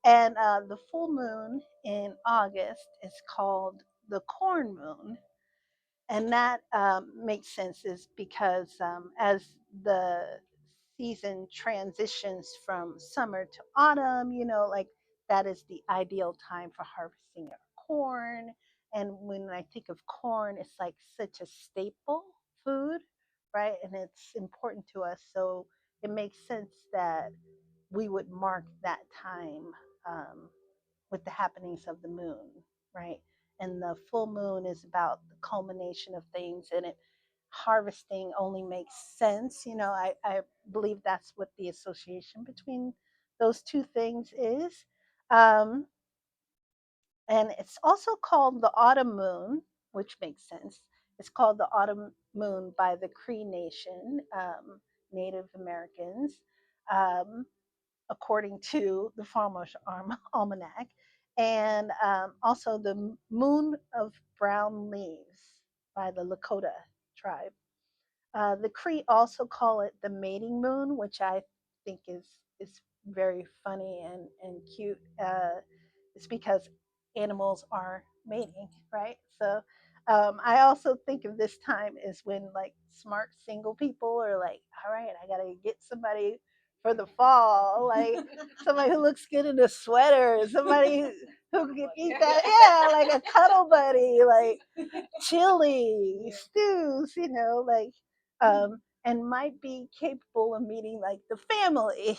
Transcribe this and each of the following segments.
And the full moon in August is called the corn moon. And that makes sense is because as the season transitions from summer to autumn, like that is the ideal time for harvesting our corn. And when I think of corn, it's like such a staple food, right? And it's important to us. So it makes sense that we would mark that time um, with the happenings of the moon, right? And the full moon is about the culmination of things, and it harvesting only makes sense. I believe that's what the association between those two things is. Um, and it's also called the autumn moon, which makes sense. It's called the autumn moon by the Cree Nation, Native Americans. Um, According to the Farmer's Almanac, and also the Moon of Brown Leaves by the Lakota tribe. The Cree also call it the mating moon, which I think is very funny and cute. It's because animals are mating, right? So I also think of this time as when like smart single people are like, all right, I gotta get somebody for the fall, like somebody who looks good in a sweater, somebody who can eat that, yeah, like a cuddle buddy, like chili, stews, and might be capable of meeting like the family,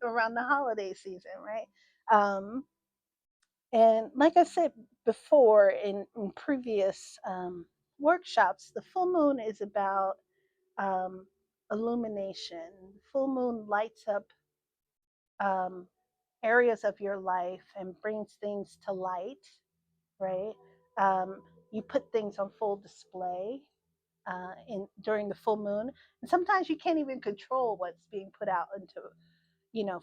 around the holiday season, right? Um, and like I said before in previous workshops, the full moon is about um, illumination. Full moon lights up um, areas of your life and brings things to light, right? Um, you put things on full display in during the full moon, and sometimes you can't even control what's being put out into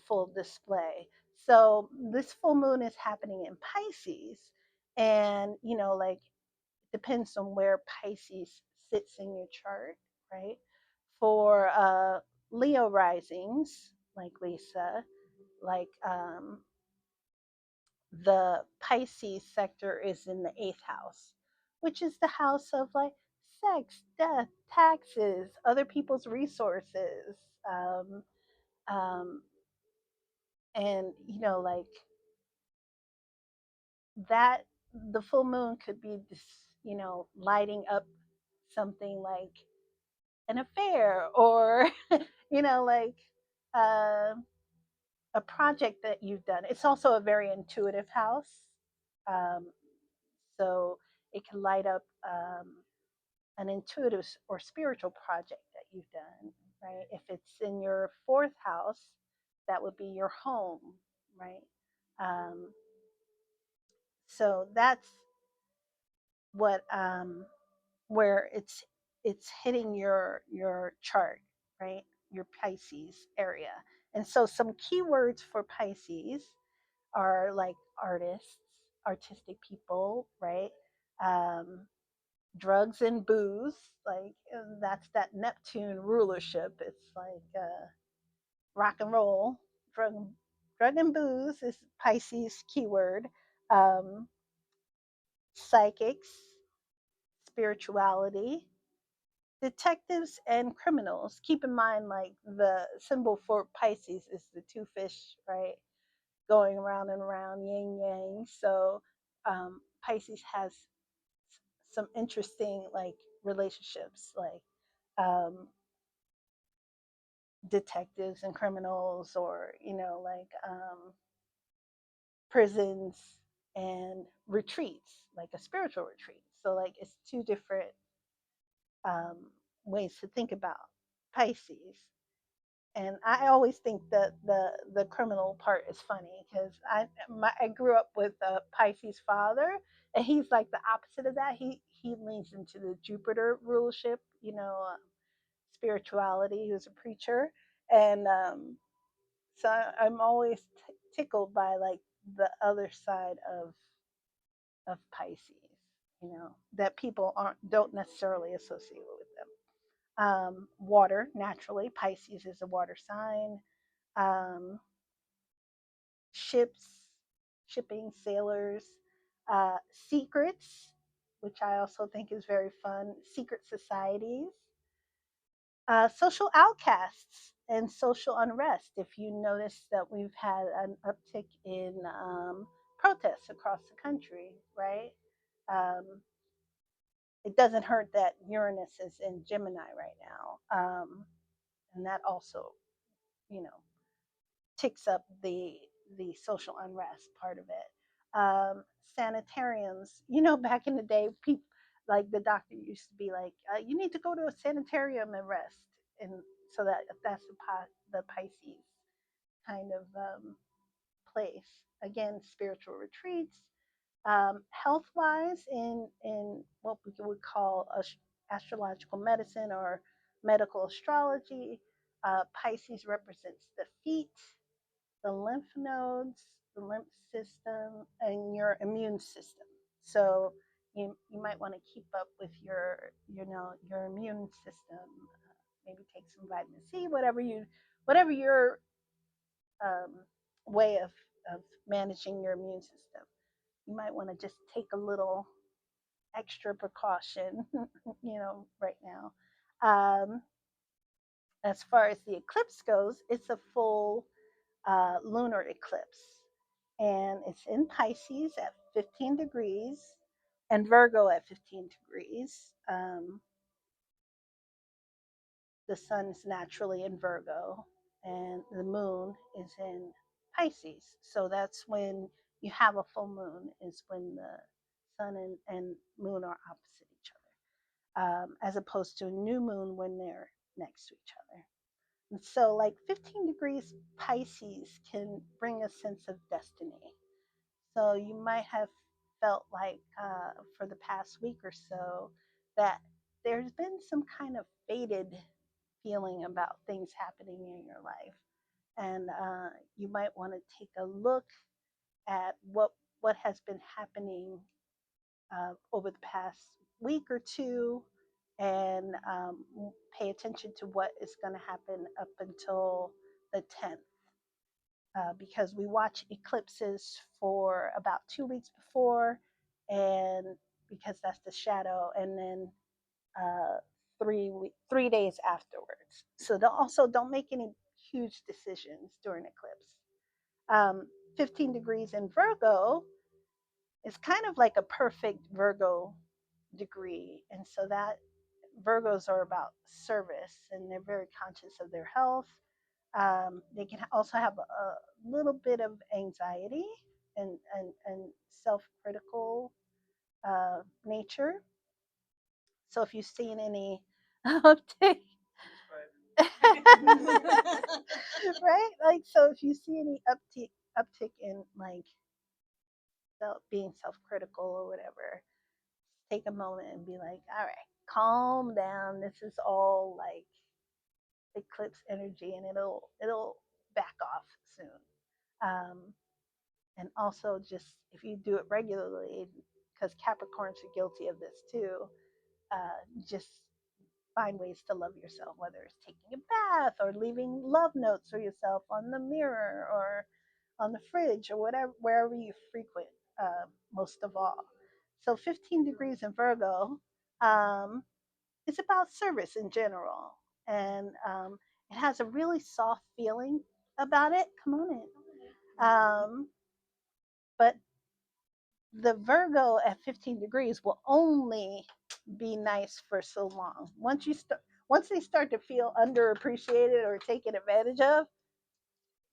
full display. So this full moon is happening in Pisces, and like depends on where Pisces sits in your chart, right? For Leo risings, like Lisa, like the Pisces sector is in the eighth house, which is the house of like sex, death, taxes, other people's resources, um, um, and like that. The full moon could be this, lighting up something like an affair or like uh, a project that you've done. It's also a very intuitive house. Um, so it can light up an intuitive or spiritual project that you've done, right? If it's in your fourth house, that would be your home, right? Um, so that's what where it's hitting your chart, right? Your Pisces area. And so some keywords for Pisces are like artists, artistic people, right? Um, drugs and booze, like that's that Neptune rulership. It's like rock and roll, drug, drug and booze is Pisces keyword. Um, Psychics, spirituality, detectives and criminals. Keep in mind, like the symbol for Pisces is the two fish, right? Going around and around, yin yang. So Pisces has some interesting like relationships, like um, detectives and criminals, or like prisons and retreats, like a spiritual retreat. So like it's two different um, ways to think about Pisces. And I always think that the criminal part is funny because I grew up with a Pisces father, and he's like the opposite of that. He leans into the Jupiter rulership, spirituality. He was a preacher, and so I'm always tickled by like the other side of Pisces, that people don't necessarily associate with them. Water, naturally, Pisces is a water sign. Um, ships, shipping, sailors, secrets, which I also think is very fun, secret societies, social outcasts, and social unrest. If you notice that we've had an uptick in protests across the country, right? Um, it doesn't hurt that Uranus is in Gemini right now, and that also, you know, ticks up the social unrest part of it. Sanitariums, back in the day, people like the doctor used to be like, you need to go to a sanitarium and rest, and so that's the Pisces kind of place. Again, spiritual retreats, health wise, in what we would call astrological medicine or medical astrology. Pisces represents the feet, the lymph nodes, the lymph system, and your immune system. So you might want to keep up with your immune system. Maybe take some vitamin C, whatever your um, way of managing your immune system. You might want to just take a little extra precaution, right now. As far as the eclipse goes, it's a full lunar eclipse, and it's in Pisces at 15 degrees and Virgo at 15 degrees. The sun is naturally in Virgo, and the moon is in Pisces. So that's when you have a full moon, is when the sun and moon are opposite each other, as opposed to a new moon when they're next to each other. And so, like 15 degrees Pisces can bring a sense of destiny. So, you might have felt like for the past week or so that there's been some kind of faded feeling about things happening in your life. And you might want to take a look at what has been happening over the past week or two, and pay attention to what is going to happen up until the 10th. Because we watch eclipses for about 2 weeks before, and because that's the shadow, and then uh, 3 days afterwards. So don't make any huge decisions during eclipse. 15 degrees in Virgo is kind of like a perfect Virgo degree, and so that Virgos are about service, and they're very conscious of their health. They can also have a little bit of anxiety and self-critical nature. So if you've seen any uptake, right? Like, so if you see any uptick in like being self-critical or whatever, take a moment and be like, all right, calm down. This is all like eclipse energy, and it'll back off soon. Um, and also, just if you do it regularly, because Capricorns are guilty of this too, just find ways to love yourself, whether it's taking a bath or leaving love notes for yourself on the mirror or on the fridge or whatever, wherever you frequent, most of all. So 15 degrees in Virgo, um, it's about service in general, and it has a really soft feeling about it. Come on in. But the Virgo at 15 degrees will only be nice for so long. Once they start to feel underappreciated or taken advantage of,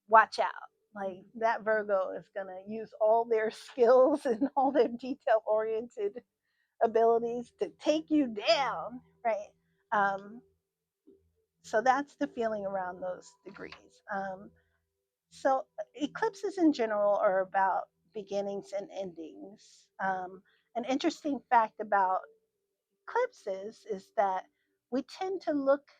watch out. Like, that Virgo is going to use all their skills and all their detail oriented abilities to take you down, right? Um, so that's the feeling around those degrees. So eclipses in general are about beginnings and endings. An interesting fact about eclipses is that we tend to look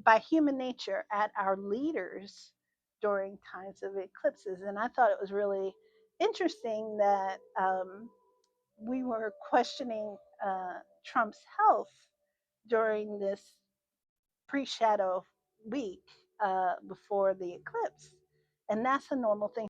by human nature at our leaders during times of eclipses. And I thought it was really interesting that we were questioning Trump's health during this pre shadow week before the eclipse. And that's a normal thing